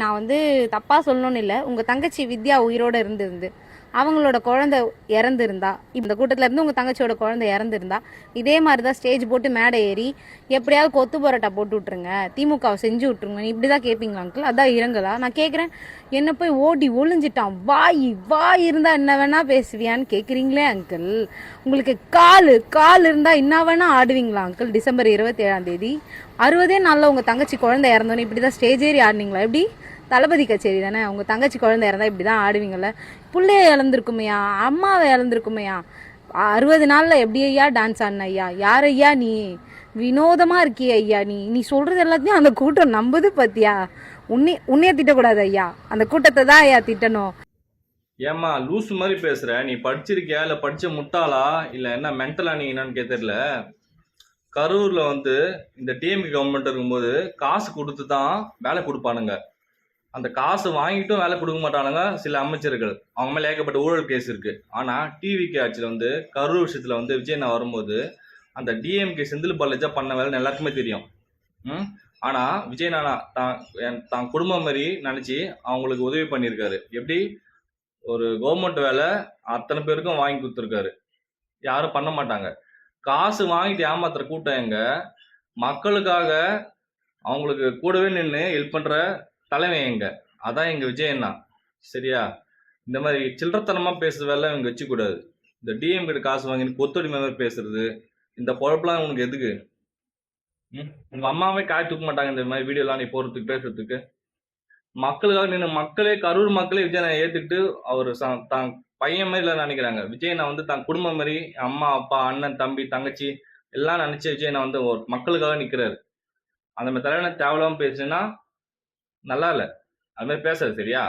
நான் வந்து தப்பா சொல்லணும்னு இல்லை, உங்க தங்கச்சி வித்யா உயிரோட இருந்திருந்து அவங்களோட குழந்தை இறந்துருந்தா, இந்த கூட்டத்துல இருந்து உங்க தங்கச்சியோட குழந்தை இறந்துருந்தா, இதே மாதிரிதான் ஸ்டேஜ் போட்டு மேடை ஏறி எப்படியாவது கொத்து பரோட்டா போட்டு விட்டுருங்க, திமுகவை செஞ்சு விட்டுருங்க, இப்படிதான் கேட்பீங்களா அங்கிள்? அதான் இரங்கலா? நான் கேட்குறேன், என்ன போய் ஓடி ஒளிஞ்சிட்டான், வாய் இருந்தா என்ன வேணா பேசுவியான்னு கேட்குறீங்களே அங்கிள். உங்களுக்கு கால் இருந்தா என்ன வேணா ஆடுவீங்களா அங்கிள்? டிசம்பர் 27 60 நாளில் உங்க தங்கச்சி குழந்தை இறந்தோன்னு இப்படிதான் ஸ்டேஜ் ஏறி ஆடினீங்களா? எப்படி? தளபதி கச்சேரி தானே. உங்க தங்கச்சி குழந்தை இறந்தா இப்படிதான் ஆடுவீங்கல்ல? புள்ளைய இழந்திருக்குமையா, அம்மாவை இழந்திருக்குமையா, 60 நாள்ல எப்படி ஐயா டான்ஸ் ஆடின ஐயா? யார் ஐயா நீ? வினோதமா இருக்கிய ஐயா நீ. நீ சொல்றது எல்லாத்தையும் அந்த கூட்டம் நம்புது பத்தியா? உன்னைய திட்டக்கூடாது ஐயா, அந்த கூட்டத்தை தான் ஐயா திட்டணும். ஏமா லூஸ் மாதிரி பேசுற? நீ படிச்சிருக்கியா இல்ல படிச்ச முட்டாளா இல்ல என்ன மென்டலா நீ என்னன்னு தெரியல. கரூர்ல வந்து இந்த டிஎம்கே கவர்மெண்ட் இருக்கும்போது காசு கொடுத்து தான் வேலை கொடுப்பானுங்க. அந்த காசு வாங்கிட்டும் வேலை கொடுக்க மாட்டானுங்க சில அமைச்சர்கள். அவங்க மேல ஏகப்பட்ட ஊழல் கேஸ் இருக்கு. ஆனா டிவிகே ஆட்சியில வந்து கரூர் விஷயத்துல வந்து விஜய் நான் வரும்போது அந்த டிஎம்கே செந்தில் பாலாஜா பண்ண வேலைன்னு எல்லாருக்குமே தெரியும். ம் ஆனா விஜய் நானா தான் குடும்பம் மாதிரி நினைச்சு அவங்களுக்கு உதவி பண்ணியிருக்காரு. எப்படி? ஒரு கவர்மெண்ட் வேலை அத்தனை பேருக்கும் வாங்கி கொடுத்துருக்காரு. யாரும் பண்ண மாட்டாங்க. காசு வாங்கிட்டு ஏமாத்துற கூட்டம் எங்க? மக்களுக்காக அவங்களுக்கு கூடவே நின்று ஹெல்ப் பண்ற தலைமை எங்க? அதான் எங்க விஜய் அண்ணா. சரியா? இந்த மாதிரி சில்லறத்தனமா பேசுற வேலை இவங்க வச்சுக்கூடாது. இந்த டிஎம் கிட்ட காசு வாங்கிட்டு கொத்தடிமை மாதிரி பேசுறது, இந்த பொழப்பெல்லாம் உனக்கு எதுக்கு? உங்க அம்மாவே காய் தூக்க மாட்டாங்க இந்த மாதிரி வீடியோலாம் நீ போறதுக்கு பேசுறதுக்கு. மக்களுக்காக நின்று மக்களே கரூர் மக்களே விஜயனை ஏத்துக்கிட்டு அவர் தான் பையன் மாதிரி எல்லாம் நினைக்கிறாங்க. விஜயனை வந்து தான் குடும்பம் மாதிரி அம்மா அப்பா அண்ணன் தம்பி தங்கச்சி எல்லாம் நினைச்சு விஜயனை வந்து ஒரு மக்களுக்காக நிக்கிறாரு. அந்த மாதிரி தலைவனை தேவையில்லாம பேசுனா நல்லா இல்ல. அது மாதிரி பேசுறது சரியா?